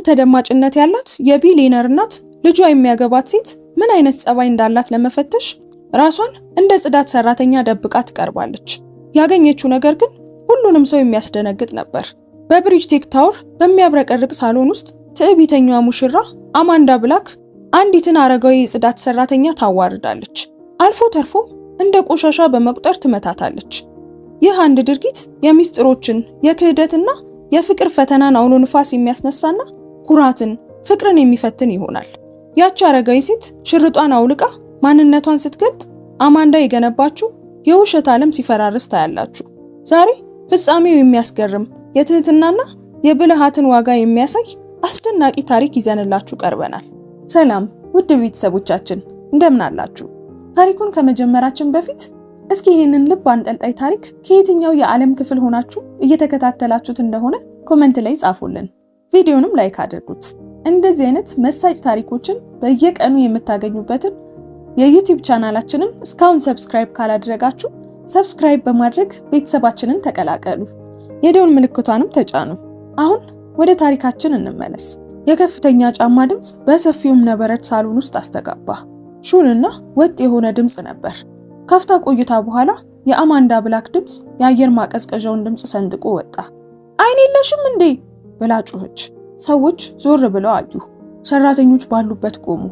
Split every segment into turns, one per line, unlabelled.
ተደማጭነት ያላት የቢሊየነር እናት ልጇ የሚያገባት ሴት ምን አይነት ጸባይ እንዳላት ለመፈተሽ ራሷን እንደ ጽዳት ሰራተኛ ደብቃ ትቀርባለች። ያገኘችው ነገር ግን ሁሉንም ሰው የሚያስደነግጥ ነበር። በብሪጅቴክ ታወር በሚያብረቀርቅ ሳሎን ውስጥ ትዕቢተኛዋ ሙሽራ አማንዳ ብላክ አንዲትን አረጋዊ የጽዳት ሰራተኛ ታዋርዳለች። አልፎ ተርፎም እንደ ቆሻሻ በመቁጠር ትመታታለች። ይህ አንድ ድርጊት የሚስጥሮችን የክህደትና የፍቅር ፈተናን አውሎ ንፋስ የሚያስነሳና ኩራትን፣ ፍቅርን የሚፈትን ይሆናል። ያቺ አረጋዊ ሴት ሽርጧን አውልቃ ማንነቷን ስትገልጥ አማንዳ የገነባችው የውሸት ዓለም ሲፈራርስ ታያላችሁ። ዛሬ ፍጻሜው የሚያስገርም የትህትናና የብልሃትን ዋጋ የሚያሳይ አስደናቂ ታሪክ ይዘንላችሁ ቀርበናል። ሰላም ውድ ቤተሰቦቻችን እንደምን አላችሁ? ታሪኩን ከመጀመራችን በፊት እስኪ ይህንን ልብ አንጠልጣይ ታሪክ ከየትኛው የዓለም ክፍል ሆናችሁ እየተከታተላችሁት እንደሆነ ኮሜንት ላይ ጻፉልን። ቪዲዮንም ላይክ አድርጉት። እንደዚህ አይነት መሳጭ ታሪኮችን በየቀኑ የምታገኙበትን የዩቲዩብ ቻናላችንን እስካሁን ሰብስክራይብ ካላደረጋችሁ ሰብስክራይብ በማድረግ ቤተሰባችንን ተቀላቀሉ። የደወል ምልክቷንም ተጫኑ። አሁን ወደ ታሪካችን እንመለስ። የከፍተኛ ጫማ ድምጽ በሰፊው እብነበረድ ሳሎን ውስጥ አስተጋባ። ሹልና ወጥ የሆነ ድምጽ ነበር። ካፍታ ቆይታ በኋላ የአማንዳ ብላክ ድምጽ የአየር ማቀዝቀዣውን ድምጽ ሰንጥቆ ወጣ። አይን የለሽም እንዴ ብላ ጮኸች። ሰዎች ዞር ብለው አዩ። ሰራተኞች ባሉበት ቆሙ።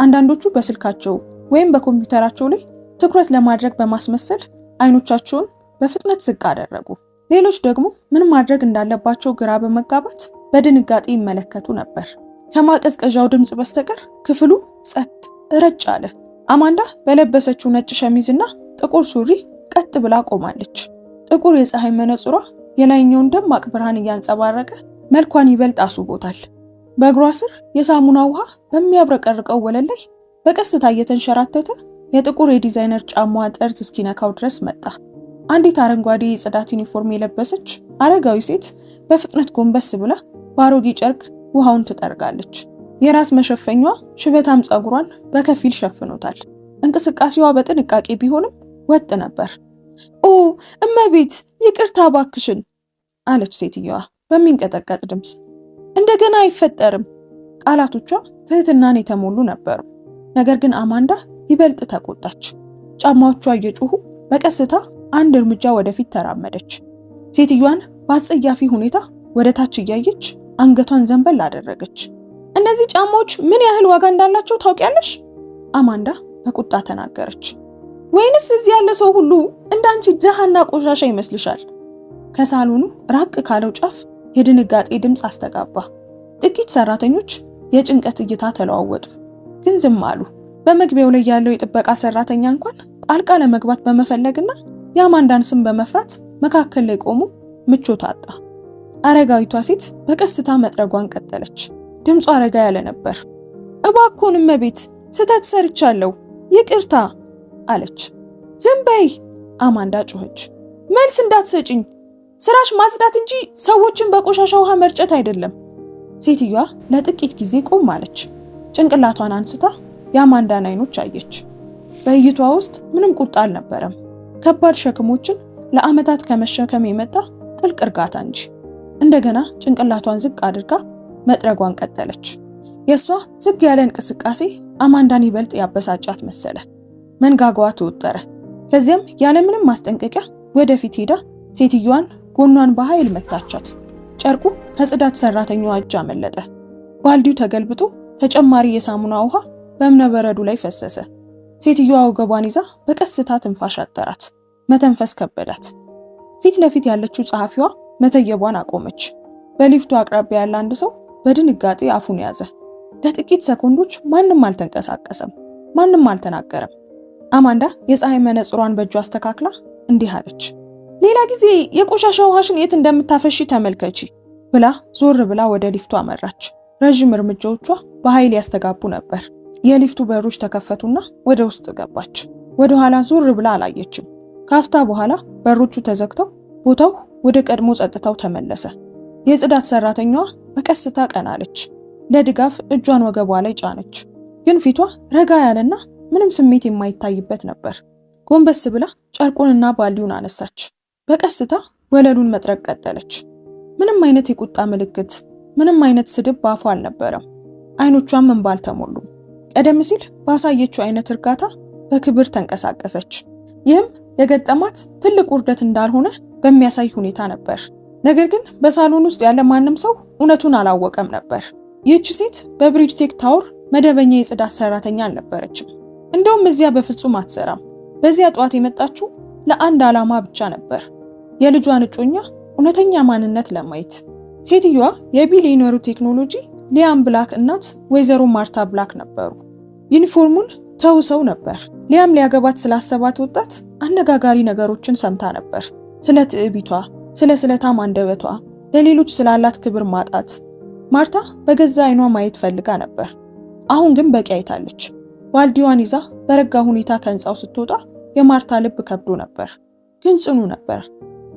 አንዳንዶቹ በስልካቸው ወይም በኮምፒውተራቸው ላይ ትኩረት ለማድረግ በማስመሰል አይኖቻቸውን በፍጥነት ዝቅ አደረጉ። ሌሎች ደግሞ ምን ማድረግ እንዳለባቸው ግራ በመጋባት በድንጋጤ ይመለከቱ ነበር። ከማቀዝቀዣው ድምጽ በስተቀር ክፍሉ ጸጥ ረጭ አለ። አማንዳ በለበሰችው ነጭ ሸሚዝና ጥቁር ሱሪ ቀጥ ብላ ቆማለች። ጥቁር የፀሐይ መነጽሯ የላይኛውን ደማቅ ብርሃን እያንጸባረቀ መልኳን ይበልጥ አስውቦታል። በእግሯ ስር የሳሙና ውሃ በሚያብረቀርቀው ወለል ላይ በቀስታ እየተንሸራተተ የጥቁር የዲዛይነር ጫማዋ ጠርዝ እስኪነካው ድረስ መጣ። አንዲት አረንጓዴ የጽዳት ዩኒፎርም የለበሰች አረጋዊ ሴት በፍጥነት ጎንበስ ብላ በአሮጌ ጨርቅ ውሃውን ትጠርጋለች። የራስ መሸፈኛዋ ሽበታም ፀጉሯን በከፊል ሸፍኖታል። እንቅስቃሴዋ በጥንቃቄ ቢሆንም ወጥ ነበር። ኦ እመቤት ይቅርታ ባክሽን አለች ሴትየዋ በሚንቀጠቀጥ ድምፅ። እንደገና አይፈጠርም። ቃላቶቿ ትህትናን የተሞሉ ነበሩ። ነገር ግን አማንዳ ይበልጥ ተቆጣች። ጫማዎቿ እየጮሁ በቀስታ አንድ እርምጃ ወደፊት ተራመደች። ሴትዮዋን በአጸያፊ ሁኔታ ወደ ታች እያየች አንገቷን ዘንበል አደረገች። እነዚህ ጫማዎች ምን ያህል ዋጋ እንዳላቸው ታውቂያለሽ? አማንዳ በቁጣ ተናገረች። ወይንስ እዚህ ያለ ሰው ሁሉ እንዳንቺ ደሃና ቆሻሻ ይመስልሻል? ከሳሎኑ ራቅ ካለው ጫፍ የድንጋጤ ድምፅ አስተጋባ። ጥቂት ሰራተኞች የጭንቀት እይታ ተለዋወጡ፣ ግን ዝም አሉ። በመግቢያው ላይ ያለው የጥበቃ ሰራተኛ እንኳን ጣልቃ ለመግባት በመፈለግና የአማንዳን ስም በመፍራት መካከል ላይ ቆሙ ምቾት አጣ። አረጋዊቷ ሴት በቀስታ መጥረጓን ቀጠለች። ድምጿ አረጋ ያለ ነበር። እባክዎን እመቤት ስህተት ሰርቻለሁ፣ ይቅርታ አለች። ዝም በይ አማንዳ ጮኸች። መልስ እንዳትሰጪኝ። ስራሽ ማጽዳት እንጂ ሰዎችን በቆሻሻ ውሃ መርጨት አይደለም። ሴትዮዋ ለጥቂት ጊዜ ቆም አለች። ጭንቅላቷን አንስታ የአማንዳን አይኖች አየች። በእይቷ ውስጥ ምንም ቁጣ አልነበረም፣ ከባድ ሸክሞችን ለዓመታት ከመሸከም የመጣ ጥልቅ እርጋታ እንጂ። እንደገና ጭንቅላቷን ዝቅ አድርጋ መጥረጓን ቀጠለች። የሷ ዝግ ያለ እንቅስቃሴ አማንዳን ይበልጥ ያበሳጫት መሰለ። መንጋጋዋ ተወጠረ። ከዚያም ያለምንም ማስጠንቀቂያ ወደፊት ሄዳ ሴትዮዋን ጎኗን በኃይል መታቻት። ጨርቁ ከጽዳት ሰራተኛዋ እጅ አመለጠ። ባልዲው ተገልብጦ ተጨማሪ የሳሙና ውሃ በእብነበረዱ ላይ ፈሰሰ። ሴትዮዋ ወገቧን ይዛ በቀስታ ትንፋሽ አጠራት። መተንፈስ ከበዳት። ፊት ለፊት ያለችው ጸሐፊዋ መተየቧን አቆመች። በሊፍቱ አቅራቢያ ያለ አንድ ሰው በድንጋጤ አፉን ያዘ። ለጥቂት ሰኮንዶች ማንም አልተንቀሳቀሰም፣ ማንም አልተናገረም። አማንዳ የፀሐይ መነጽሯን በእጇ አስተካክላ እንዲህ አለች። ሌላ ጊዜ የቆሻሻ ውሃሽን የት እንደምታፈሺ ተመልከቺ ብላ ዞር ብላ ወደ ሊፍቱ አመራች። ረዥም እርምጃዎቿ በኃይል ያስተጋቡ ነበር። የሊፍቱ በሮች ተከፈቱና ወደ ውስጥ ገባች። ወደ ኋላ ዞር ብላ አላየችም። ካፍታ በኋላ በሮቹ ተዘግተው ቦታው ወደ ቀድሞ ጸጥታው ተመለሰ። የጽዳት ሰራተኛዋ በቀስታ ቀናለች። ለድጋፍ እጇን ወገቧ ላይ ጫነች። ግን ፊቷ ረጋ ያለና ምንም ስሜት የማይታይበት ነበር። ጎንበስ ብላ ጨርቁንና ባልዲውን አነሳች። በቀስታ ወለሉን መጥረግ ቀጠለች። ምንም አይነት የቁጣ ምልክት፣ ምንም አይነት ስድብ ባፏ አልነበረም። አይኖቿም እንባ አልተሞሉም። ቀደም ሲል ባሳየችው አይነት እርጋታ በክብር ተንቀሳቀሰች። ይህም የገጠማት ትልቅ ውርደት እንዳልሆነ በሚያሳይ ሁኔታ ነበር። ነገር ግን በሳሎን ውስጥ ያለ ማንም ሰው እውነቱን አላወቀም ነበር። ይህች ሴት በብሪጅቴክ ታወር መደበኛ የጽዳት ሰራተኛ አልነበረችም። እንደውም እዚያ በፍጹም አትሰራም። በዚያ ጧት የመጣችው ለአንድ ዓላማ ብቻ ነበር፣ የልጇን እጮኛ እውነተኛ ማንነት ለማየት። ሴትዮዋ የቢሊየነሩ ቴክኖሎጂ ሊያም ብላክ እናት ወይዘሮ ማርታ ብላክ ነበሩ። ዩኒፎርሙን ተውሰው ነበር። ሊያም ሊያገባት ስላሰባት ወጣት አነጋጋሪ ነገሮችን ሰምታ ነበር። ስለ ትዕቢቷ፣ ስለ ስለታም አንደበቷ፣ ለሌሎች ስላላት ክብር ማጣት። ማርታ በገዛ አይኗ ማየት ፈልጋ ነበር። አሁን ግን በቂ አይታለች። ባልዲዋን ይዛ በረጋ ሁኔታ ከህንፃው ስትወጣ የማርታ ልብ ከብዶ ነበር፣ ግን ጽኑ ነበር።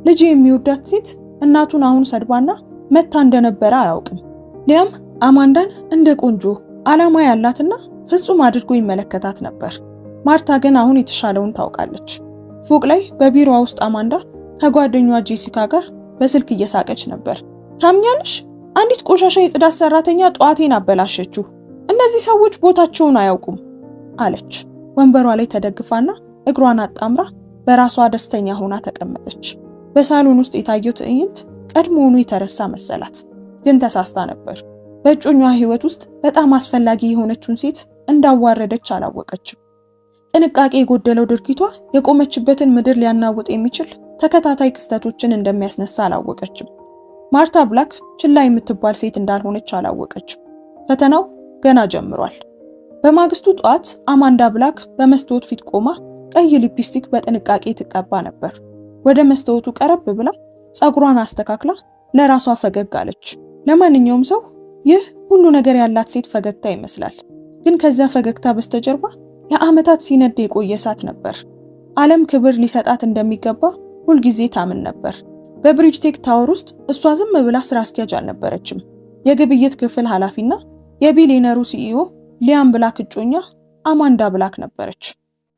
ልጅ የሚወዳት ሴት እናቱን አሁን ሰድባና መታ እንደነበረ አያውቅም። ሊያም አማንዳን እንደ ቆንጆ ዓላማ ያላትና ፍጹም አድርጎ ይመለከታት ነበር። ማርታ ግን አሁን የተሻለውን ታውቃለች። ፎቅ ላይ በቢሮዋ ውስጥ አማንዳ ከጓደኛዋ ጄሲካ ጋር በስልክ እየሳቀች ነበር። ታምኛለሽ? አንዲት ቆሻሻ የጽዳት ሰራተኛ ጧቴን አበላሸችው። እነዚህ ሰዎች ቦታቸውን አያውቁም አለች። ወንበሯ ላይ ተደግፋና እግሯን አጣምራ በራሷ ደስተኛ ሆና ተቀመጠች። በሳሎን ውስጥ የታየው ትዕይንት ቀድሞውኑ የተረሳ መሰላት፣ ግን ተሳስታ ነበር። በእጮኛዋ ህይወት ውስጥ በጣም አስፈላጊ የሆነችውን ሴት እንዳዋረደች አላወቀችም። ጥንቃቄ የጎደለው ድርጊቷ የቆመችበትን ምድር ሊያናውጥ የሚችል ተከታታይ ክስተቶችን እንደሚያስነሳ አላወቀችም። ማርታ ብላክ ችላ የምትባል ሴት እንዳልሆነች አላወቀችም። ፈተናው ገና ጀምሯል። በማግስቱ ጠዋት አማንዳ ብላክ በመስታወት ፊት ቆማ ቀይ ሊፕስቲክ በጥንቃቄ ትቀባ ነበር። ወደ መስታወቱ ቀረብ ብላ ጸጉሯን አስተካክላ ለራሷ ፈገግ አለች። ለማንኛውም ሰው ይህ ሁሉ ነገር ያላት ሴት ፈገግታ ይመስላል፣ ግን ከዚያ ፈገግታ በስተጀርባ ለዓመታት ሲነድ የቆየ እሳት ነበር። ዓለም ክብር ሊሰጣት እንደሚገባ ሁልጊዜ ታምን ነበር። በብሪጅቴክ ታወር ውስጥ እሷ ዝም ብላ ስራ አስኪያጅ አልነበረችም። የግብይት ክፍል ኃላፊና የቢሊየነሩ ሲኢኦ ሊያም ብላክ እጮኛ አማንዳ ብላክ ነበረች።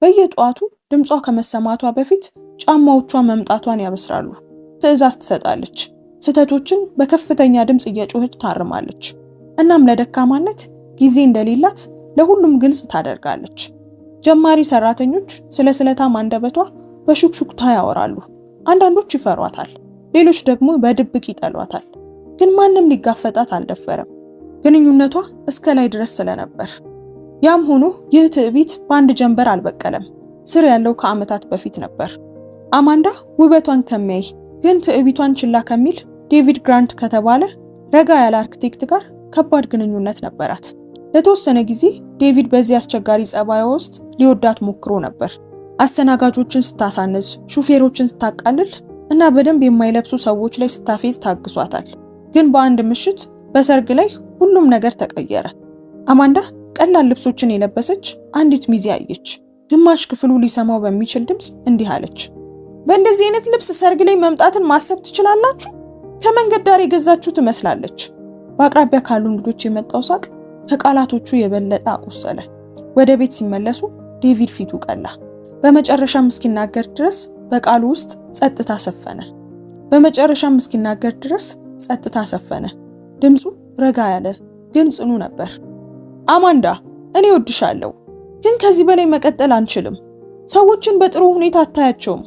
በየጠዋቱ ድምጿ ከመሰማቷ በፊት ጫማዎቿ መምጣቷን ያበስራሉ። ትዕዛዝ ትሰጣለች። ስህተቶችን በከፍተኛ ድምጽ እየጮኸች ታርማለች። እናም ለደካማነት ጊዜ እንደሌላት ለሁሉም ግልጽ ታደርጋለች። ጀማሪ ሰራተኞች ስለ ስለታም አንደበቷ በሹክሹክታ ያወራሉ። አንዳንዶች ይፈሯታል፣ ሌሎች ደግሞ በድብቅ ይጠሏታል። ግን ማንም ሊጋፈጣት አልደፈረም፣ ግንኙነቷ እስከ ላይ ድረስ ስለነበር። ያም ሆኖ ይህ ትዕቢት በአንድ ጀንበር አልበቀለም። ስር ያለው ከዓመታት በፊት ነበር። አማንዳ ውበቷን ከሚያይ ግን ትዕቢቷን ችላ ከሚል ዴቪድ ግራንት ከተባለ ረጋ ያለ አርክቴክት ጋር ከባድ ግንኙነት ነበራት። ለተወሰነ ጊዜ ዴቪድ በዚህ አስቸጋሪ ጸባይ ውስጥ ሊወዳት ሞክሮ ነበር። አስተናጋጆችን ስታሳንስ፣ ሹፌሮችን ስታቃልል እና በደንብ የማይለብሱ ሰዎች ላይ ስታፌዝ ታግሷታል። ግን በአንድ ምሽት በሰርግ ላይ ሁሉም ነገር ተቀየረ። አማንዳ ቀላል ልብሶችን የለበሰች አንዲት ሚዜ አየች። ግማሽ ክፍሉ ሊሰማው በሚችል ድምጽ እንዲህ አለች፣ በእንደዚህ አይነት ልብስ ሰርግ ላይ መምጣትን ማሰብ ትችላላችሁ? ከመንገድ ዳር የገዛችሁ ትመስላለች። በአቅራቢያ ካሉ እንግዶች የመጣው ሳቅ ከቃላቶቹ የበለጠ አቆሰለ። ወደ ቤት ሲመለሱ ዴቪድ ፊቱ ቀላ። በመጨረሻም እስኪናገር ድረስ በቃሉ ውስጥ ጸጥታ ሰፈነ። ድምፁ ረጋ ያለ ግን ጽኑ ነበር። አማንዳ፣ እኔ ወድሻለሁ፣ ግን ከዚህ በላይ መቀጠል አንችልም። ሰዎችን በጥሩ ሁኔታ አታያቸውም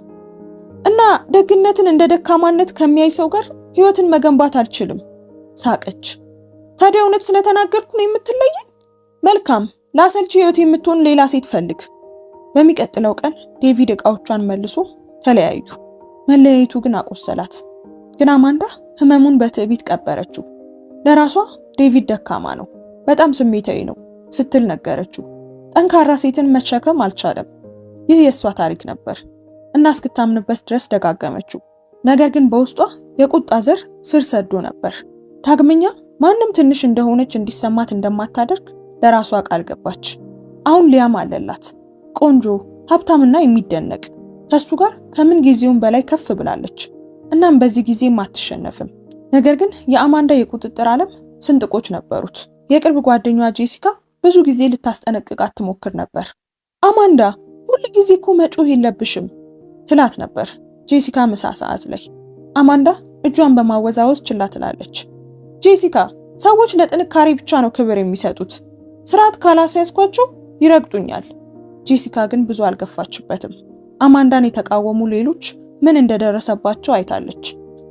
እና ደግነትን እንደ ደካማነት ከሚያይ ሰው ጋር ህይወትን መገንባት አልችልም። ሳቀች። ታዲያ እውነት ስለተናገርኩ ነው የምትለየኝ? መልካም፣ ለአሰልቺ ህይወት የምትሆን ሌላ ሴት ፈልግ። በሚቀጥለው ቀን ዴቪድ ዕቃዎቿን መልሶ ተለያዩ። መለያየቱ ግን አቆሰላት። ግን አማንዳ ህመሙን በትዕቢት ቀበረችው። ለራሷ ዴቪድ ደካማ ነው፣ በጣም ስሜታዊ ነው ስትል ነገረችው። ጠንካራ ሴትን መሸከም አልቻለም። ይህ የእሷ ታሪክ ነበር እና እስክታምንበት ድረስ ደጋገመችው። ነገር ግን በውስጧ የቁጣ ዘር ስር ሰዶ ነበር። ዳግመኛ ማንም ትንሽ እንደሆነች እንዲሰማት እንደማታደርግ ለራሷ ቃል ገባች። አሁን ሊያም አለላት፣ ቆንጆ፣ ሀብታምና የሚደነቅ። ከሱ ጋር ከምን ጊዜውም በላይ ከፍ ብላለች። እናም በዚህ ጊዜም አትሸነፍም። ነገር ግን የአማንዳ የቁጥጥር ዓለም ስንጥቆች ነበሩት። የቅርብ ጓደኛዋ ጄሲካ ብዙ ጊዜ ልታስጠነቅቃት ትሞክር ነበር። አማንዳ፣ ሁሉ ጊዜ እኮ መጮህ የለብሽም ትላት ነበር። ጄሲካ ምሳ ሰዓት ላይ አማንዳ እጇን በማወዛወዝ ችላ ትላለች። ጄሲካ፣ ሰዎች ለጥንካሬ ብቻ ነው ክብር የሚሰጡት። ስርዓት ካላስያዝኳቸው ይረግጡኛል። ጄሲካ ግን ብዙ አልገፋችበትም። አማንዳን የተቃወሙ ሌሎች ምን እንደደረሰባቸው አይታለች።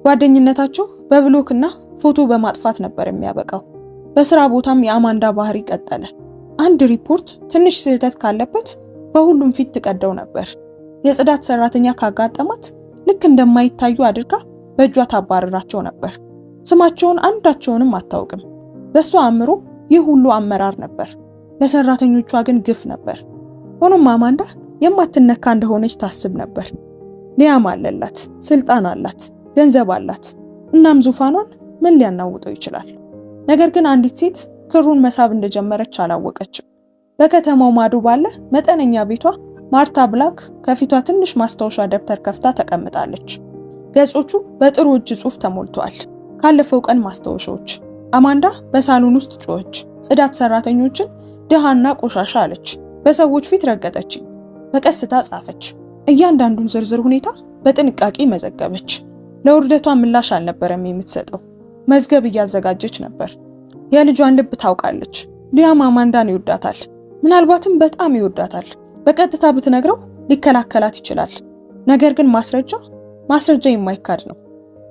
ጓደኝነታቸው በብሎክና ፎቶ በማጥፋት ነበር የሚያበቃው። በስራ ቦታም የአማንዳ ባህሪ ቀጠለ። አንድ ሪፖርት ትንሽ ስህተት ካለበት በሁሉም ፊት ትቀደው ነበር። የጽዳት ሰራተኛ ካጋጠማት ልክ እንደማይታዩ አድርጋ በእጇ ታባረራቸው ነበር። ስማቸውን አንዳቸውንም አታውቅም። በሷ አእምሮ ይህ ሁሉ አመራር ነበር፣ ለሰራተኞቿ ግን ግፍ ነበር። ሆኖም አማንዳ የማትነካ እንደሆነች ታስብ ነበር። ሊያም አለላት፣ ስልጣን አላት፣ ገንዘብ አላት። እናም ዙፋኗን ምን ሊያናውጠው ይችላል? ነገር ግን አንዲት ሴት ክሩን መሳብ እንደጀመረች አላወቀችም። በከተማው ማዶ ባለ መጠነኛ ቤቷ ማርታ ብላክ ከፊቷ ትንሽ ማስታወሻ ደብተር ከፍታ ተቀምጣለች። ገጾቹ በጥሩ እጅ ጽሑፍ ተሞልተዋል። ካለፈው ቀን ማስታወሻዎች። አማንዳ በሳሎን ውስጥ ጮኸች። ጽዳት ሰራተኞችን ድሃና ቆሻሻ አለች። በሰዎች ፊት ረገጠችኝ። በቀስታ ጻፈች። እያንዳንዱን ዝርዝር ሁኔታ በጥንቃቄ መዘገበች። ለውርደቷ ምላሽ አልነበረም የምትሰጠው፣ መዝገብ እያዘጋጀች ነበር። የልጇን ልብ ታውቃለች። ሊያም አማንዳን ይወዳታል፣ ምናልባትም በጣም ይወዳታል። በቀጥታ ብትነግረው ሊከላከላት ይችላል። ነገር ግን ማስረጃ የማይካድ ነው።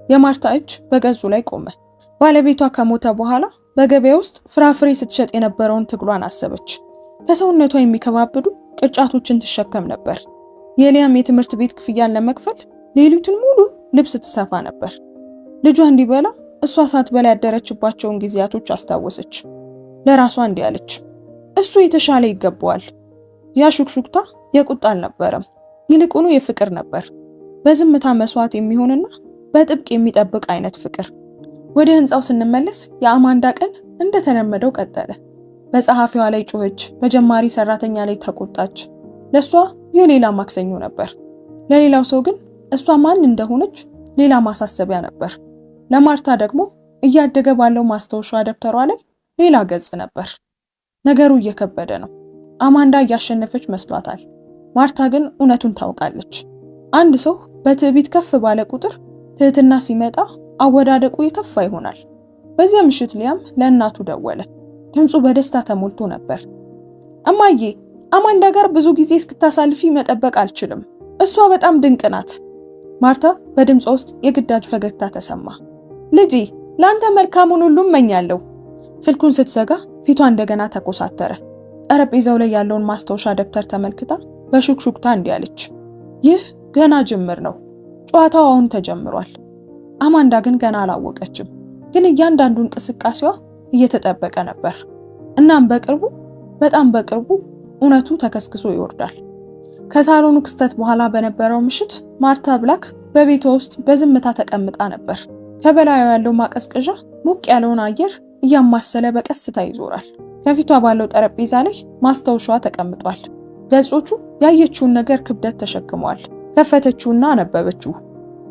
የማርታ እጅ በገጹ ላይ ቆመ። ባለቤቷ ከሞተ በኋላ በገበያ ውስጥ ፍራፍሬ ስትሸጥ የነበረውን ትግሏን አሰበች። ከሰውነቷ የሚከባብዱ ቅርጫቶችን ትሸከም ነበር። የሊያም የትምህርት ቤት ክፍያን ለመክፈል ሌሊቱን ሙሉ ልብስ ትሰፋ ነበር። ልጇ እንዲበላ እሷ ሳትበላ ያደረችባቸውን ጊዜያቶች አስታወሰች። ለራሷ እንዲህ አለች፣ እሱ የተሻለ ይገባዋል። ያ ሹክሹክታ የቁጣ አልነበረም፣ ይልቁኑ የፍቅር ነበር። በዝምታ መስዋዕት የሚሆንና በጥብቅ የሚጠብቅ አይነት ፍቅር። ወደ ህንጻው ስንመለስ የአማንዳ ቀን እንደተለመደው ቀጠለ። በጸሐፊዋ ላይ ጮኸች፣ በጀማሪ ሰራተኛ ላይ ተቆጣች። ለሷ የሌላ ማክሰኞ ነበር። ለሌላው ሰው ግን እሷ ማን እንደሆነች ሌላ ማሳሰቢያ ነበር። ለማርታ ደግሞ እያደገ ባለው ማስታወሻ ደብተሯ ላይ ሌላ ገጽ ነበር። ነገሩ እየከበደ ነው። አማንዳ እያሸነፈች መስሏታል። ማርታ ግን እውነቱን ታውቃለች። አንድ ሰው በትዕቢት ከፍ ባለ ቁጥር ትህትና ሲመጣ አወዳደቁ የከፋ ይሆናል። በዚያ ምሽት ሊያም ለእናቱ ደወለ። ድምፁ በደስታ ተሞልቶ ነበር። እማዬ፣ አማንዳ ጋር ብዙ ጊዜ እስክታሳልፊ መጠበቅ አልችልም። እሷ በጣም ድንቅ ናት። ማርታ በድምጿ ውስጥ የግዳጅ ፈገግታ ተሰማ። ልጄ፣ ለአንተ መልካሙን ሁሉ እመኛለሁ። ስልኩን ስትዘጋ ፊቷ እንደገና ተኮሳተረ። ጠረጴዛው ላይ ያለውን ማስታወሻ ደብተር ተመልክታ በሹክሹክታ እንዲህ አለች፣ ይህ ገና ጅምር ነው። ጨዋታው አሁን ተጀምሯል። አማንዳ ግን ገና አላወቀችም። ግን እያንዳንዱ እንቅስቃሴዋ እየተጠበቀ ነበር። እናም በጣም በቅርቡ እውነቱ ተከስክሶ ይወርዳል። ከሳሎኑ ክስተት በኋላ በነበረው ምሽት ማርታ ብላክ በቤቷ ውስጥ በዝምታ ተቀምጣ ነበር። ከበላዩ ያለው ማቀዝቀዣ ሞቅ ያለውን አየር እያማሰለ በቀስታ ይዞራል። ከፊቷ ባለው ጠረጴዛ ላይ ማስታወሻዋ ተቀምጧል። ገጾቹ ያየችውን ነገር ክብደት ተሸክመዋል። ከፈተችውና አነበበችው።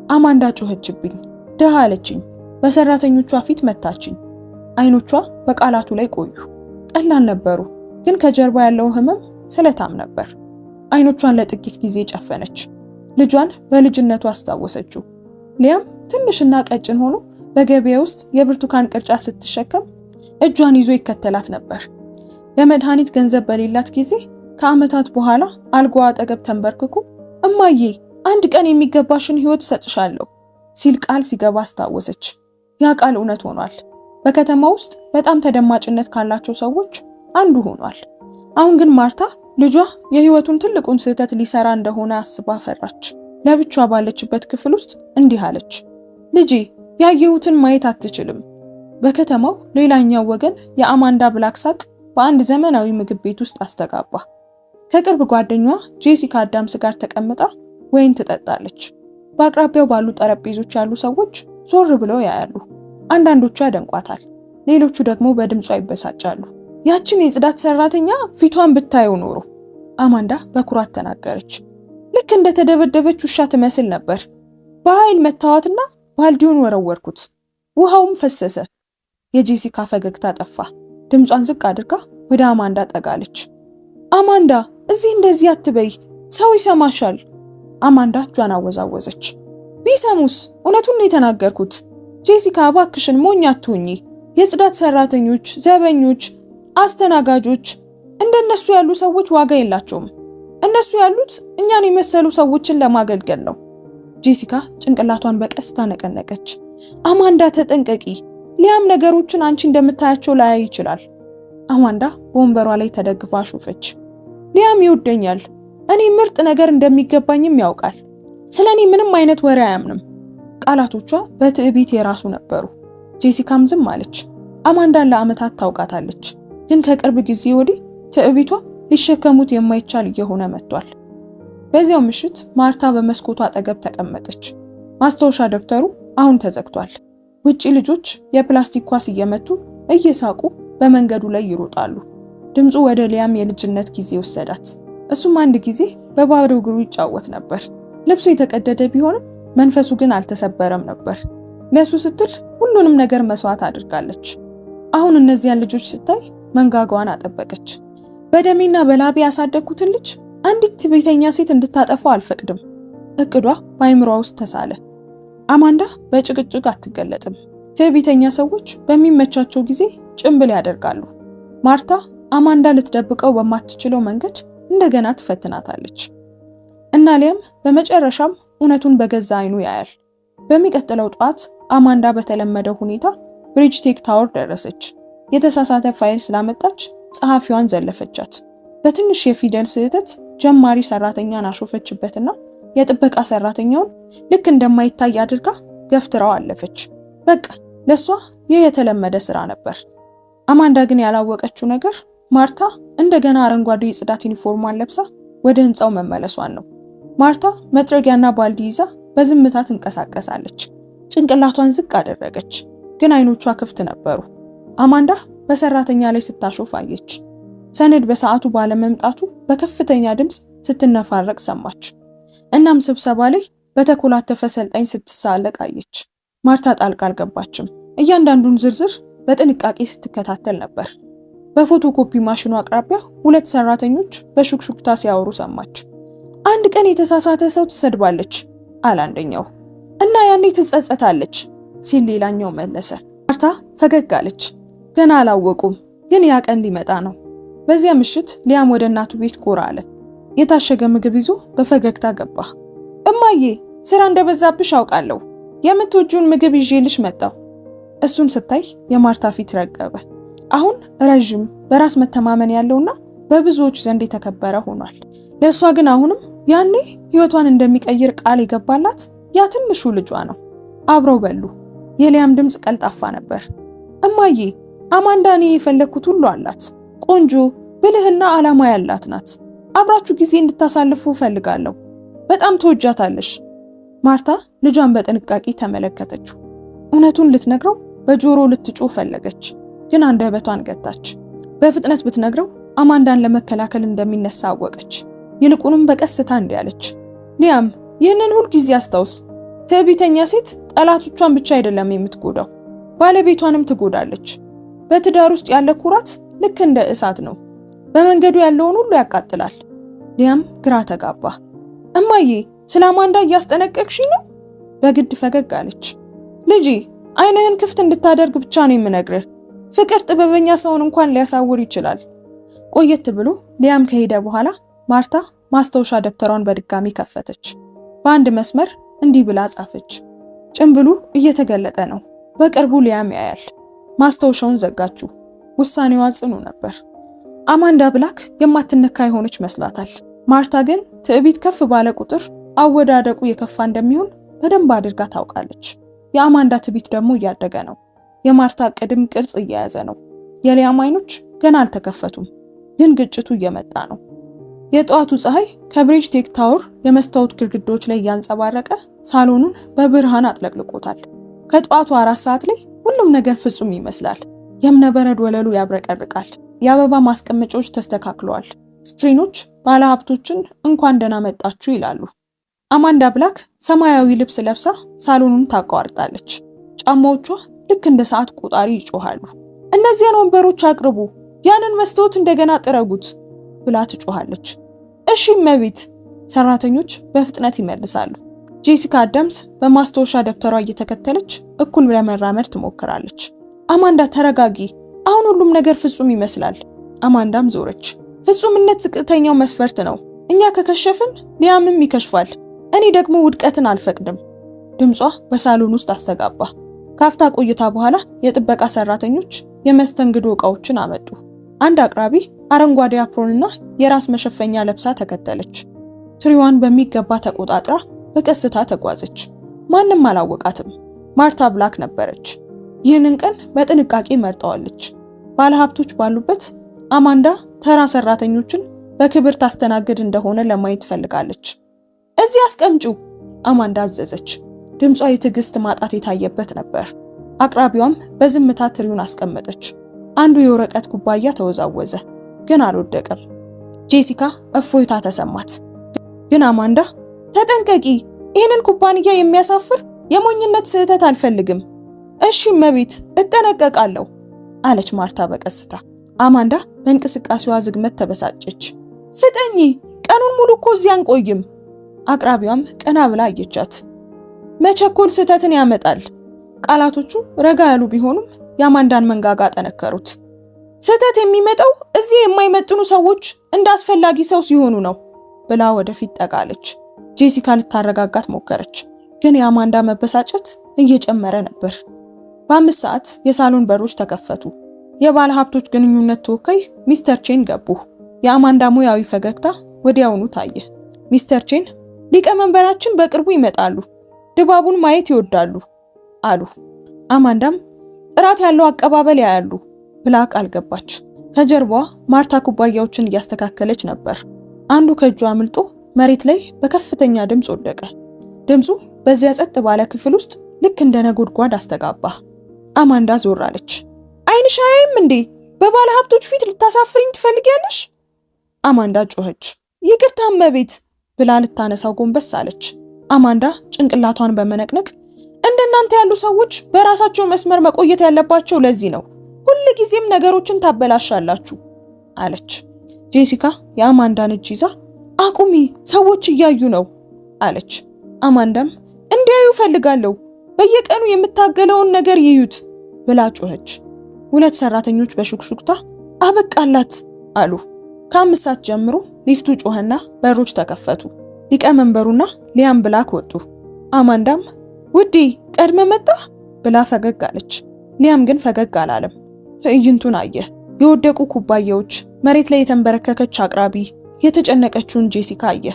አማንዳ ጮኸችብኝ፣ ደሃ አለችኝ፣ በሰራተኞቿ ፊት መታችኝ። አይኖቿ በቃላቱ ላይ ቆዩ። ቀላል ነበሩ፣ ግን ከጀርባ ያለው ህመም ስለታም ነበር። አይኖቿን ለጥቂት ጊዜ ጨፈነች። ልጇን በልጅነቱ አስታወሰችው። ሊያም ትንሽና ቀጭን ሆኖ በገበያ ውስጥ የብርቱካን ቅርጫት ስትሸከም እጇን ይዞ ይከተላት ነበር። ለመድኃኒት ገንዘብ በሌላት ጊዜ ከዓመታት በኋላ አልጋዋ አጠገብ ተንበርክኮ እማዬ፣ አንድ ቀን የሚገባሽን ህይወት ሰጥሻለሁ ሲል ቃል ሲገባ አስታወሰች። ያ ቃል እውነት ሆኗል። በከተማ ውስጥ በጣም ተደማጭነት ካላቸው ሰዎች አንዱ ሆኗል። አሁን ግን ማርታ ልጇ የህይወቱን ትልቁን ስህተት ሊሰራ እንደሆነ አስባ ፈራች። ለብቻዋ ባለችበት ክፍል ውስጥ እንዲህ አለች፣ ልጄ፣ ያየሁትን ማየት አትችልም። በከተማው ሌላኛው ወገን የአማንዳ ብላክ ሳቅ በአንድ ዘመናዊ ምግብ ቤት ውስጥ አስተጋባ። ከቅርብ ጓደኛዋ ጄሲካ አዳምስ ጋር ተቀምጣ ወይን ትጠጣለች። በአቅራቢያው ባሉ ጠረጴዞች ያሉ ሰዎች ዞር ብለው ያያሉ። አንዳንዶቹ ያደንቋታል፣ ሌሎቹ ደግሞ በድምጿ ይበሳጫሉ። ያችን የጽዳት ሰራተኛ ፊቷን ብታየው ኖሮ፣ አማንዳ በኩራት ተናገረች። ልክ እንደተደበደበች ውሻ ትመስል ነበር። በኃይል መታዋትና ባልዲውን ወረወርኩት፣ ውሃውም ፈሰሰ። የጄሲካ ፈገግታ ጠፋ። ድምጿን ዝቅ አድርጋ ወደ አማንዳ ጠጋለች። አማንዳ፣ እዚህ እንደዚህ አትበይ፣ ሰው ይሰማሻል። አማንዳ እጇን አወዛወዘች። ቢሰሙስ? እውነቱን ነው የተናገርኩት። ጄሲካ፣ እባክሽን ሞኝ አትሁኚ። የጽዳት ሰራተኞች፣ ዘበኞች፣ አስተናጋጆች እንደነሱ ያሉ ሰዎች ዋጋ የላቸውም። እነሱ ያሉት እኛን የመሰሉ ሰዎችን ለማገልገል ነው። ጄሲካ ጭንቅላቷን በቀስታ ነቀነቀች። አማንዳ ተጠንቀቂ፣ ሊያም ነገሮችን አንቺ እንደምታያቸው ላያይ ይችላል። አማንዳ በወንበሯ ላይ ተደግፋ ሾፈች። ሊያም ይወደኛል፣ እኔ ምርጥ ነገር እንደሚገባኝም ያውቃል። ስለኔ ምንም አይነት ወሬ አያምንም። ቃላቶቿ በትዕቢት የራሱ ነበሩ። ጄሲካም ዝም አለች። አማንዳን ለዓመታት ታውቃታለች፣ ግን ከቅርብ ጊዜ ወዲህ ትዕቢቷ ሊሸከሙት የማይቻል እየሆነ መጥቷል። በዚያው ምሽት ማርታ በመስኮቷ አጠገብ ተቀመጠች። ማስታወሻ ደብተሩ አሁን ተዘግቷል። ውጪ ልጆች የፕላስቲክ ኳስ እየመቱ እየሳቁ በመንገዱ ላይ ይሮጣሉ። ድምፁ ወደ ሊያም የልጅነት ጊዜ ወሰዳት። እሱም አንድ ጊዜ በባዶ እግሩ ይጫወት ነበር። ልብሱ የተቀደደ ቢሆንም መንፈሱ ግን አልተሰበረም ነበር። ለሱ ስትል ሁሉንም ነገር መስዋዕት አድርጋለች። አሁን እነዚያን ልጆች ስታይ መንጋጋዋን አጠበቀች። በደሜና በላቤ ያሳደግኩትን ልጅ አንዲት ትዕቢተኛ ሴት እንድታጠፋው አልፈቅድም። እቅዷ በአይምሯ ውስጥ ተሳለ። አማንዳ በጭቅጭቅ አትገለጥም። ትዕቢተኛ ሰዎች በሚመቻቸው ጊዜ ጭንብል ያደርጋሉ። ማርታ አማንዳ ልትደብቀው በማትችለው መንገድ እንደገና ትፈትናታለች። እና ሊያም በመጨረሻም እውነቱን በገዛ አይኑ ያያል። በሚቀጥለው ጧት አማንዳ በተለመደው ሁኔታ ብሪጅቴክ ታወር ደረሰች። የተሳሳተ ፋይል ስላመጣች ጸሐፊዋን ዘለፈቻት። በትንሽ የፊደል ስህተት ጀማሪ ሰራተኛን አሾፈችበትና የጥበቃ ሰራተኛውን ልክ እንደማይታይ አድርጋ ገፍትራው አለፈች። በቃ ለሷ ይህ የተለመደ ስራ ነበር። አማንዳ ግን ያላወቀችው ነገር ማርታ እንደገና አረንጓዴ የጽዳት ዩኒፎርሟን ለብሳ ወደ ህንጻው መመለሷን ነው። ማርታ መጥረጊያና ባልዲ ይዛ በዝምታ ትንቀሳቀሳለች። ጭንቅላቷን ዝቅ አደረገች፣ ግን አይኖቿ ክፍት ነበሩ። አማንዳ በሰራተኛ ላይ ስታሾፍ አየች። ሰነድ በሰዓቱ ባለመምጣቱ በከፍተኛ ድምፅ ስትነፋረቅ ሰማች። እናም ስብሰባ ላይ በተኮላተፈ ሰልጣኝ ስትሳለቅ አየች። ማርታ ጣልቃ አልገባችም። እያንዳንዱን ዝርዝር በጥንቃቄ ስትከታተል ነበር። በፎቶኮፒ ማሽኑ አቅራቢያ ሁለት ሰራተኞች በሹክሹክታ ሲያወሩ ሰማች። አንድ ቀን የተሳሳተ ሰው ትሰድባለች አለ አንደኛው፣ እና ያኔ ትጸጸታለች ሲል ሌላኛው መለሰ። ማርታ ፈገግ አለች። ገና አላወቁም፣ ግን ያ ቀን ሊመጣ ነው። በዚያ ምሽት ሊያም ወደ እናቱ ቤት ጎራ አለ። የታሸገ ምግብ ይዞ በፈገግታ ገባ። እማዬ ስራ እንደበዛብሽ አውቃለሁ፣ የምትወጂውን ምግብ ይዤልሽ መጣሁ። እሱን ስታይ የማርታ ፊት ረገበ። አሁን ረዥም በራስ መተማመን ያለውና በብዙዎች ዘንድ የተከበረ ሆኗል። ለእሷ ግን አሁንም ያኔ ህይወቷን እንደሚቀይር ቃል የገባላት ያ ትንሹ ልጇ ነው። አብረው በሉ። የሊያም ድምፅ ቀልጣፋ ነበር። እማዬ አማንዳ እኔ የፈለግኩት ሁሉ አላት። ቆንጆ፣ ብልህና ዓላማ ያላት ናት። አብራችሁ ጊዜ እንድታሳልፉ ፈልጋለሁ። በጣም ተወጃታለሽ። ማርታ ልጇን በጥንቃቄ ተመለከተችው። እውነቱን ልትነግረው በጆሮ ልትጮህ ፈለገች፣ ግን አንደበቷን ገታች። በፍጥነት ብትነግረው አማንዳን ለመከላከል እንደሚነሳ አወቀች። ይልቁንም በቀስታ እንዲህ አለች፣ ሊያም ይህንን ሁል ጊዜ አስታውስ። ትዕቢተኛ ሴት ጠላቶቿን ብቻ አይደለም የምትጎዳው፣ ባለቤቷንም ትጎዳለች። በትዳር ውስጥ ያለ ኩራት ልክ እንደ እሳት ነው፣ በመንገዱ ያለውን ሁሉ ያቃጥላል። ሊያም ግራ ተጋባ። እማዬ ስለ አማንዳ እያስጠነቀቅሽኝ ነው? በግድ ፈገግ አለች። ልጄ አይንህን ክፍት እንድታደርግ ብቻ ነው የምነግርህ። ፍቅር ጥበበኛ ሰውን እንኳን ሊያሳውር ይችላል። ቆየት ብሎ ሊያም ከሄደ በኋላ ማርታ ማስታወሻ ደብተሯን በድጋሚ ከፈተች። በአንድ መስመር እንዲህ ብላ ጻፈች፣ ጭንብሉ እየተገለጠ ነው፣ በቅርቡ ሊያም ያያል። ማስታወሻውን ዘጋችው። ውሳኔዋ ጽኑ ነበር። አማንዳ ብላክ የማትነካ የሆነች መስላታል። ማርታ ግን ትዕቢት ከፍ ባለ ቁጥር አወዳደቁ የከፋ እንደሚሆን በደንብ አድርጋ ታውቃለች። የአማንዳ ትዕቢት ደግሞ እያደገ ነው። የማርታ ቅድም ቅርጽ እየያዘ ነው። የሊያም አይኖች ገና አልተከፈቱም፣ ግን ግጭቱ እየመጣ ነው። የጠዋቱ ፀሐይ ከብሪጅቴክ ታወር የመስታወት ግድግዳዎች ላይ እያንጸባረቀ ሳሎኑን በብርሃን አጥለቅልቆታል። ከጠዋቱ 4 ሰዓት ላይ ሁሉም ነገር ፍጹም ይመስላል። የእብነበረድ ወለሉ ያብረቀርቃል። የአበባ ማስቀመጫዎች ተስተካክለዋል። ስክሪኖች ባለሀብቶችን እንኳን ደህና መጣችሁ ይላሉ። አማንዳ ብላክ ሰማያዊ ልብስ ለብሳ ሳሎኑን ታቋርጣለች። ጫማዎቿ ልክ እንደ ሰዓት ቆጣሪ ይጮሃሉ። እነዚያን ወንበሮች አቅርቡ፣ ያንን መስታወት እንደገና ጥረጉት ብላ ትጮሃለች። እሺ እመቤት፣ ሰራተኞች በፍጥነት ይመልሳሉ። ጄሲካ አዳምስ በማስታወሻ ደብተሯ እየተከተለች እኩል ለመራመድ ትሞክራለች። አማንዳ ተረጋጊ፣ አሁን ሁሉም ነገር ፍጹም ይመስላል። አማንዳም ዞረች። ፍጹምነት ዝቅተኛው መስፈርት ነው። እኛ ከከሸፍን ሊያምም ይከሽፋል። እኔ ደግሞ ውድቀትን አልፈቅድም። ድምጿ በሳሎን ውስጥ አስተጋባ። ካፍታ ቆይታ በኋላ የጥበቃ ሰራተኞች የመስተንግዶ ዕቃዎችን አመጡ። አንድ አቅራቢ አረንጓዴ አፕሮንና የራስ መሸፈኛ ለብሳ ተከተለች። ትሪዋን በሚገባ ተቆጣጥራ በቀስታ ተጓዘች። ማንም አላወቃትም። ማርታ ብላክ ነበረች። ይህንን ቀን በጥንቃቄ መርጠዋለች። ባለሀብቶች ባሉበት አማንዳ ተራ ሰራተኞችን በክብር ታስተናግድ እንደሆነ ለማየት ፈልጋለች። እዚህ አስቀምጩ፣ አማንዳ አዘዘች። ድምጿ የትዕግስት ማጣት የታየበት ነበር። አቅራቢዋም በዝምታ ትሪውን አስቀመጠች። አንዱ የወረቀት ኩባያ ተወዛወዘ፣ ግን አልወደቀም። ጄሲካ እፎይታ ተሰማት። ግን አማንዳ ተጠንቀቂ፣ ይህንን ኩባንያ የሚያሳፍር የሞኝነት ስህተት አልፈልግም። እሺ እመቤት፣ እጠነቀቃለሁ አለች ማርታ በቀስታ። አማንዳ በእንቅስቃሴዋ ዝግመት ተበሳጨች። ፍጠኚ፣ ቀኑን ሙሉ እኮ እዚህ አንቆይም። አቅራቢዋም ቀና ብላ አየቻት። መቸኮል ስህተትን ያመጣል። ቃላቶቹ ረጋ ያሉ ቢሆኑም የአማንዳን መንጋጋ ጠነከሩት። ስህተት የሚመጣው እዚህ የማይመጥኑ ሰዎች እንደ አስፈላጊ ሰው ሲሆኑ ነው ብላ ወደፊት ጠጋለች። ጄሲካ ልታረጋጋት ሞከረች፣ ግን የአማንዳ መበሳጨት እየጨመረ ነበር። በ5 ሰዓት የሳሎን በሮች ተከፈቱ። የባለ ሀብቶች ግንኙነት ተወካይ ሚስተር ቼን ገቡ። የአማንዳ ሙያዊ ፈገግታ ወዲያውኑ ታየ። ሚስተር ቼን ሊቀመንበራችን በቅርቡ ይመጣሉ፣ ድባቡን ማየት ይወዳሉ አሉ። አማንዳም ጥራት ያለው አቀባበል ያያሉ ብላ ቃል ገባች። ከጀርባዋ ማርታ ኩባያዎችን እያስተካከለች ነበር። አንዱ ከእጇ አምልጦ መሬት ላይ በከፍተኛ ድምፅ ወደቀ። ድምፁ በዚያ ጸጥ ባለ ክፍል ውስጥ ልክ እንደ ነጎድጓድ አስተጋባ። አማንዳ ዞር አለች። ዓይንሽ አያይም እንዴ? በባለ ሀብቶች ፊት ልታሳፍሪኝ ትፈልጊያለሽ? አማንዳ ጮኸች። ይቅርታ እመቤት ብላ ልታነሳው ጎንበስ አለች። አማንዳ ጭንቅላቷን በመነቅነቅ እንደናንተ ያሉ ሰዎች በራሳቸው መስመር መቆየት ያለባቸው ለዚህ ነው። ሁል ጊዜም ነገሮችን ታበላሻላችሁ አለች። ጄሲካ የአማንዳን እጅ ይዛ አቁሚ፣ ሰዎች እያዩ ነው አለች። አማንዳም እንዲያዩ ፈልጋለሁ፣ በየቀኑ የምታገለውን ነገር ይዩት ብላ ጮኸች። 2 ሰራተኞች በሹክሹክታ አበቃላት አሉ። ከ5 ሰዓት ጀምሮ ሊፍቱ ጮኸና በሮች ተከፈቱ። ሊቀመንበሩና ሊያም ብላክ ወጡ። አማንዳም ውዴ ቀድመ መጣህ ብላ ፈገግ አለች። ሊያም ግን ፈገግ አላለም። ትዕይንቱን አየ። የወደቁ ኩባያዎች፣ መሬት ላይ የተንበረከከች አቅራቢ፣ የተጨነቀችውን ጄሲካ አየ።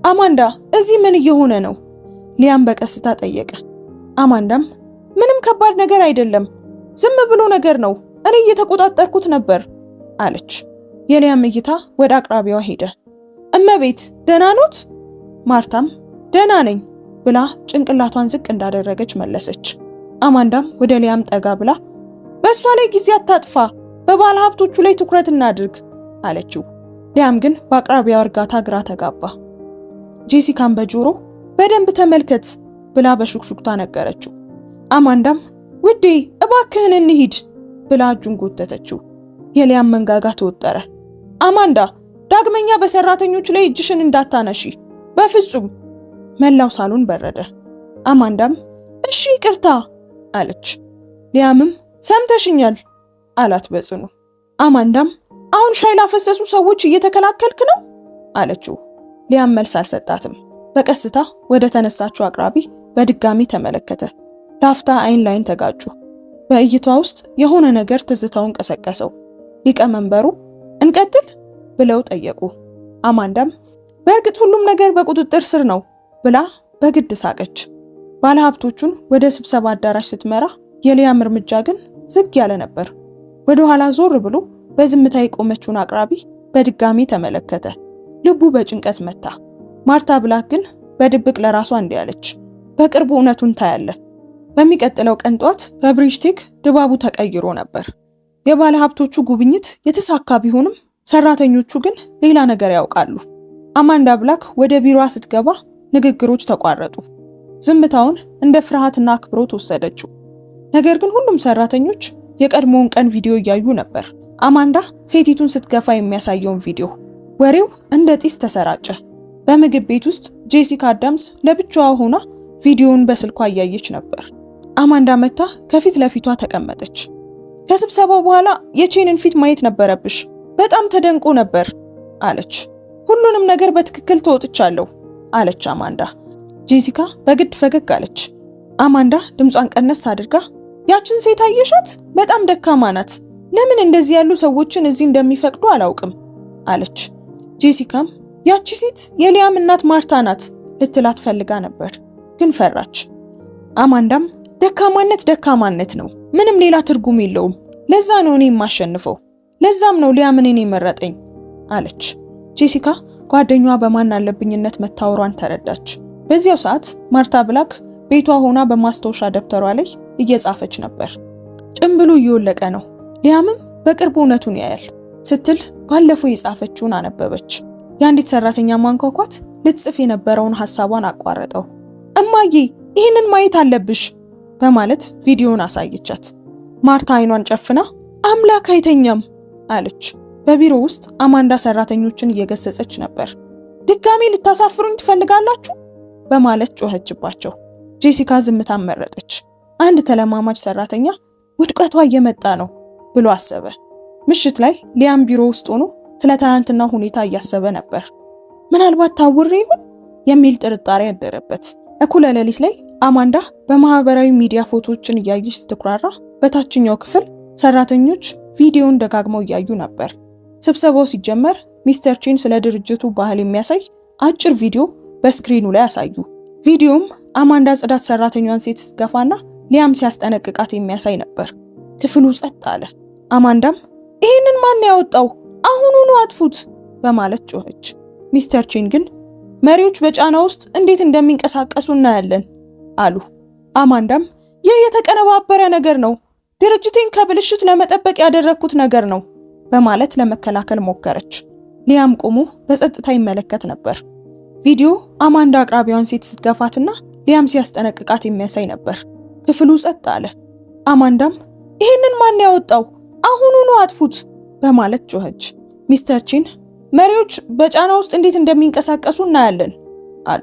አማንዳ እዚህ ምን እየሆነ ነው? ሊያም በቀስታ ጠየቀ። አማንዳም ምንም ከባድ ነገር አይደለም፣ ዝም ብሎ ነገር ነው፣ እኔ እየተቆጣጠርኩት ነበር አለች። የሊያም እይታ ወደ አቅራቢዋ ሄደ። እመቤት ደህና ኖት? ማርታም ደህና ነኝ ብላ ጭንቅላቷን ዝቅ እንዳደረገች መለሰች። አማንዳም ወደ ሊያም ጠጋ ብላ በእሷ ላይ ጊዜ አታጥፋ፣ በባለ ሀብቶቹ ላይ ትኩረት እናድርግ አለችው። ሊያም ግን በአቅራቢያው እርጋታ ግራ ተጋባ። ጄሲካን በጆሮ በደንብ ተመልከት ብላ በሹክሹክታ ነገረችው። አማንዳም ውዴ እባክህን እንሂድ ብላ እጁን ጎተተችው። የሊያም መንጋጋ ተወጠረ። አማንዳ ዳግመኛ በሰራተኞች ላይ እጅሽን እንዳታነሺ በፍጹም። መላው ሳሎን በረደ። አማንዳም እሺ ይቅርታ አለች። ሊያምም ሰምተሽኛል አላት በጽኑ። አማንዳም አሁን ሻይ ላፈሰሱ ሰዎች እየተከላከልክ ነው አለችው። ሊያም መልስ አልሰጣትም። በቀስታ ወደ ተነሳችው አቅራቢ በድጋሚ ተመለከተ። ላፍታ አይን ላይን ተጋጩ። በእይቷ ውስጥ የሆነ ነገር ትዝታውን ቀሰቀሰው። ሊቀመንበሩ እንቀጥል ብለው ጠየቁ። አማንዳም በእርግጥ ሁሉም ነገር በቁጥጥር ስር ነው ብላ በግድ ሳቀች። ባለሀብቶቹን ወደ ስብሰባ አዳራሽ ስትመራ የሊያም እርምጃ ግን ዝግ ያለ ነበር። ወደ ኋላ ዞር ብሎ በዝምታ የቆመችውን አቅራቢ በድጋሚ ተመለከተ። ልቡ በጭንቀት መታ። ማርታ ብላክ ግን በድብቅ ለራሷ እንዲህ አለች፣ በቅርቡ እውነቱን ታያለ። በሚቀጥለው ቀን ጧት በብሪጅቴክ ድባቡ ተቀይሮ ነበር። የባለ ሀብቶቹ ጉብኝት የተሳካ ቢሆንም ሰራተኞቹ ግን ሌላ ነገር ያውቃሉ። አማንዳ ብላክ ወደ ቢሮዋ ስትገባ ንግግሮች ተቋረጡ። ዝምታውን እንደ ፍርሃትና አክብሮት ወሰደችው። ነገር ግን ሁሉም ሰራተኞች የቀድሞውን ቀን ቪዲዮ እያዩ ነበር። አማንዳ ሴቲቱን ስትገፋ የሚያሳየውን ቪዲዮ። ወሬው እንደ ጢስ ተሰራጨ። በምግብ ቤት ውስጥ ጄሲካ አዳምስ ለብቻዋ ሆና ቪዲዮውን በስልኳ እያየች ነበር። አማንዳ መታ ከፊት ለፊቷ ተቀመጠች። ከስብሰባው በኋላ የቼንን ፊት ማየት ነበረብሽ። በጣም ተደንቆ ነበር አለች። ሁሉንም ነገር በትክክል ተወጥቻለሁ አለች አማንዳ። ጄሲካ በግድ ፈገግ አለች። አማንዳ ድምጿን ቀነስ አድርጋ ያችን ሴት አየሻት? በጣም ደካማ ናት። ለምን እንደዚህ ያሉ ሰዎችን እዚህ እንደሚፈቅዱ አላውቅም አለች። ጄሲካም ያቺ ሴት የሊያም እናት ማርታ ናት ልትላት ፈልጋ ነበር፣ ግን ፈራች። አማንዳም ደካማነት ደካማነት ነው፣ ምንም ሌላ ትርጉም የለውም። ለዛ ነው እኔ የማሸንፈው፣ ለዛም ነው ሊያም እኔን የመረጠኝ አለች። ጄሲካ ጓደኛዋ በማን አለብኝነት መታወሯን ተረዳች። በዚያው ሰዓት ማርታ ብላክ ቤቷ ሆና በማስታወሻ ደብተሯ ላይ እየጻፈች ነበር። ጭምብሉ እየወለቀ ነው፣ ሊያምም በቅርቡ እውነቱን ያያል ስትል ባለፈው የጻፈችውን አነበበች። የአንዲት ሰራተኛ ማንኳኳት ልትጽፍ የነበረውን ሐሳቧን አቋረጠው። እማዬ ይህንን ማየት አለብሽ በማለት ቪዲዮውን አሳየቻት። ማርታ አይኗን ጨፍና አምላክ አይተኛም አለች። በቢሮ ውስጥ አማንዳ ሰራተኞችን እየገሰጸች ነበር። ድጋሜ ልታሳፍሩኝ ትፈልጋላችሁ በማለት ጮኸችባቸው። ጄሲካ ዝምታን መረጠች። አንድ ተለማማጅ ሰራተኛ ውድቀቷ እየመጣ ነው ብሎ አሰበ። ምሽት ላይ ሊያም ቢሮ ውስጥ ሆኖ ስለ ትናንትና ሁኔታ እያሰበ ነበር። ምናልባት ታውሬ ይሆን የሚል ጥርጣሬ ያደረበት። እኩለ ሌሊት ላይ አማንዳ በማህበራዊ ሚዲያ ፎቶዎችን እያየች ስትኩራራ፣ በታችኛው ክፍል ሰራተኞች ቪዲዮን ደጋግመው እያዩ ነበር። ስብሰባው ሲጀመር ሚስተር ቼን ስለ ድርጅቱ ባህል የሚያሳይ አጭር ቪዲዮ በስክሪኑ ላይ ያሳዩ። ቪዲዮም አማንዳ ጽዳት ሰራተኛዋን ሴት ስትገፋና ሊያም ሲያስጠነቅቃት የሚያሳይ ነበር። ክፍሉ ጸጥ አለ። አማንዳም ይህንን ማን ያወጣው? አሁኑኑ አጥፉት በማለት ጮኸች። ሚስተር ቼን ግን መሪዎች በጫና ውስጥ እንዴት እንደሚንቀሳቀሱ እናያለን አሉ። አማንዳም ይህ የተቀነባበረ ነገር ነው፣ ድርጅቴን ከብልሽት ለመጠበቅ ያደረኩት ነገር ነው በማለት ለመከላከል ሞከረች። ሊያም ቆሞ በጸጥታ ይመለከት ነበር። ቪዲዮ አማንዳ አቅራቢዋን ሴት ስትገፋትና ሊያም ሲያስጠነቅቃት የሚያሳይ ነበር። ክፍሉ ጸጥ አለ። አማንዳም ይህንን ማን ያወጣው? አሁኑኑ አጥፉት በማለት ጮኸች። ሚስተር ቼን መሪዎች በጫና ውስጥ እንዴት እንደሚንቀሳቀሱ እናያለን አሉ።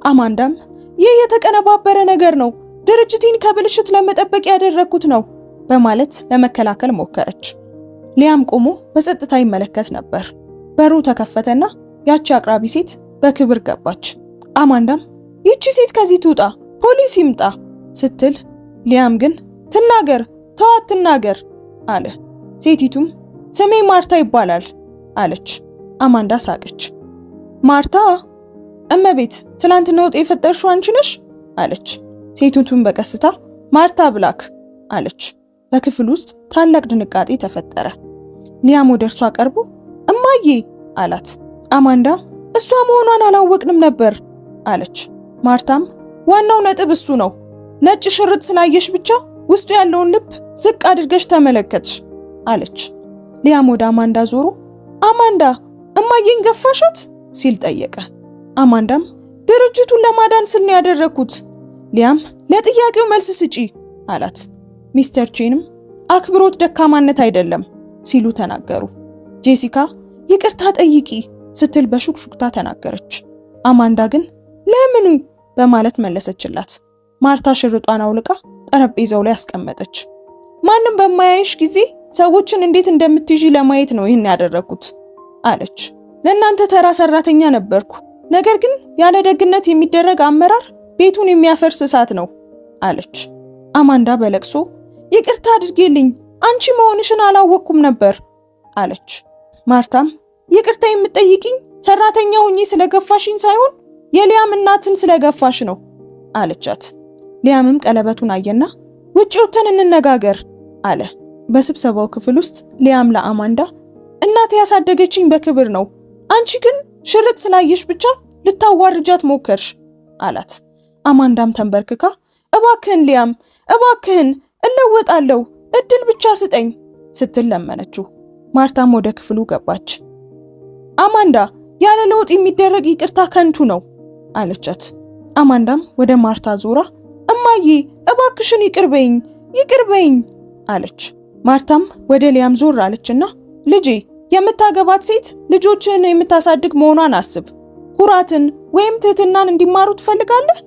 አማንዳም ይህ የተቀነባበረ ነገር ነው፣ ድርጅቴን ከብልሽት ለመጠበቅ ያደረኩት ነው በማለት ለመከላከል ሞከረች። ሊያም ቆሞ በጸጥታ ይመለከት ነበር። በሩ ተከፈተና ያቺ አቅራቢ ሴት በክብር ገባች። አማንዳም ይቺ ሴት ከዚህ ትውጣ፣ ፖሊስ ይምጣ ስትል፣ ሊያም ግን ትናገር፣ ተዋት ትናገር አለ። ሴቲቱም ስሜ ማርታ ይባላል አለች። አማንዳ ሳቀች። ማርታ? እመቤት፣ ትላንትና ወጥ የፈጠርሽው አንቺ ነሽ አለች። ሴቲቱም በቀስታ ማርታ ብላክ አለች። በክፍል ውስጥ ታላቅ ድንጋጤ ተፈጠረ። ሊያም ወደ እርሷ ቀርቦ እማዬ አላት። አማንዳ እሷ መሆኗን አላወቅንም ነበር አለች። ማርታም ዋናው ነጥብ እሱ ነው፣ ነጭ ሽርጥ ስላየሽ ብቻ ውስጡ ያለውን ልብ ዝቅ አድርገሽ ተመለከትሽ አለች። ሊያም ወደ አማንዳ ዞሮ አማንዳ እማዬን ገፋሻት ሲል ጠየቀ። አማንዳም ድርጅቱን ለማዳን ስል ነው ያደረኩት። ሊያም ለጥያቄው መልስ ስጪ አላት። ሚስተር ቼንም አክብሮት ደካማነት አይደለም ሲሉ ተናገሩ። ጄሲካ ይቅርታ ጠይቂ ስትል በሹክሹክታ ተናገረች። አማንዳ ግን ለምኑ በማለት መለሰችላት። ማርታ ሽርጧን አውልቃ ጠረጴዛው ላይ አስቀመጠች። ማንም በማያይሽ ጊዜ ሰዎችን እንዴት እንደምትይዢ ለማየት ነው ይህን ያደረኩት አለች። ለእናንተ ተራ ሰራተኛ ነበርኩ፣ ነገር ግን ያለ ደግነት የሚደረግ አመራር ቤቱን የሚያፈርስ እሳት ነው አለች። አማንዳ በለቅሶ ይቅርታ አድርጌልኝ፣ አንቺ መሆንሽን አላወቅኩም ነበር አለች። ማርታም ይቅርታ የምትጠይቂኝ ሰራተኛ ሆኜ ስለገፋሽኝ ሳይሆን የሊያም እናትን ስለገፋሽ ነው አለቻት። ሊያምም ቀለበቱን አየና ውጪ ወጥተን እንነጋገር አለ። በስብሰባው ክፍል ውስጥ ሊያም ለአማንዳ እናቴ ያሳደገችኝ በክብር ነው፣ አንቺ ግን ሽርጥ ስላየሽ ብቻ ልታዋርጃት ሞከርሽ አላት። አማንዳም ተንበርክካ እባክህን ሊያም፣ እባክህን እለወጣለሁ፣ እድል ብቻ ስጠኝ ስትል ለመነችው። ማርታም ወደ ክፍሉ ገባች። አማንዳ ያለ ለውጥ የሚደረግ ይቅርታ ከንቱ ነው አለቻት። አማንዳም ወደ ማርታ ዞራ እማዬ እባክሽን ይቅርበኝ፣ ይቅርበኝ አለች። ማርታም ወደ ሊያም ዞር አለችና ልጄ የምታገባት ሴት ልጆችን የምታሳድግ መሆኗን አስብ፣ ኩራትን ወይም ትህትናን እንዲማሩ ትፈልጋለህ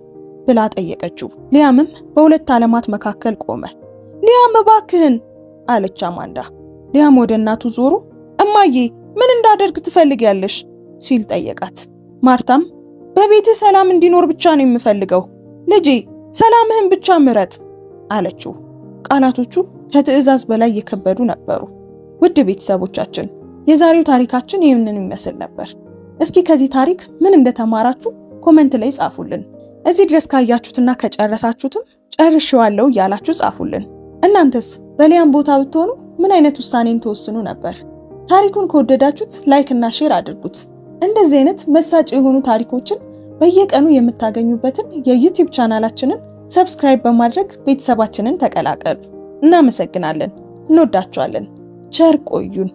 ብላ ጠየቀችው። ሊያምም በሁለት ዓለማት መካከል ቆመ። ሊያም እባክህን አለች አማንዳ። ሊያም ወደ እናቱ ዞሮ እማዬ ምን እንዳደርግ ትፈልጊያለሽ ሲል ጠየቃት። ማርታም በቤትህ ሰላም እንዲኖር ብቻ ነው የምፈልገው ልጄ፣ ሰላምህን ብቻ ምረጥ አለችው። ቃላቶቹ ከትዕዛዝ በላይ የከበዱ ነበሩ። ውድ ቤተሰቦቻችን የዛሬው ታሪካችን ይህንን ይመስል ነበር። እስኪ ከዚህ ታሪክ ምን እንደተማራችሁ ኮሜንት ላይ ጻፉልን። እዚህ ድረስ ካያችሁትና ከጨረሳችሁትም ጨርሼዋለሁ እያላችሁ ጻፉልን። እናንተስ በሊያም ቦታ ብትሆኑ ምን አይነት ውሳኔን ተወስኑ ነበር? ታሪኩን ከወደዳችሁት ላይክ እና ሼር አድርጉት። እንደዚህ አይነት መሳጭ የሆኑ ታሪኮችን በየቀኑ የምታገኙበትን የዩቲዩብ ቻናላችንን ሰብስክራይብ በማድረግ ቤተሰባችንን ተቀላቀሉ። እናመሰግናለን። እንወዳችኋለን። ቸር ቆዩን።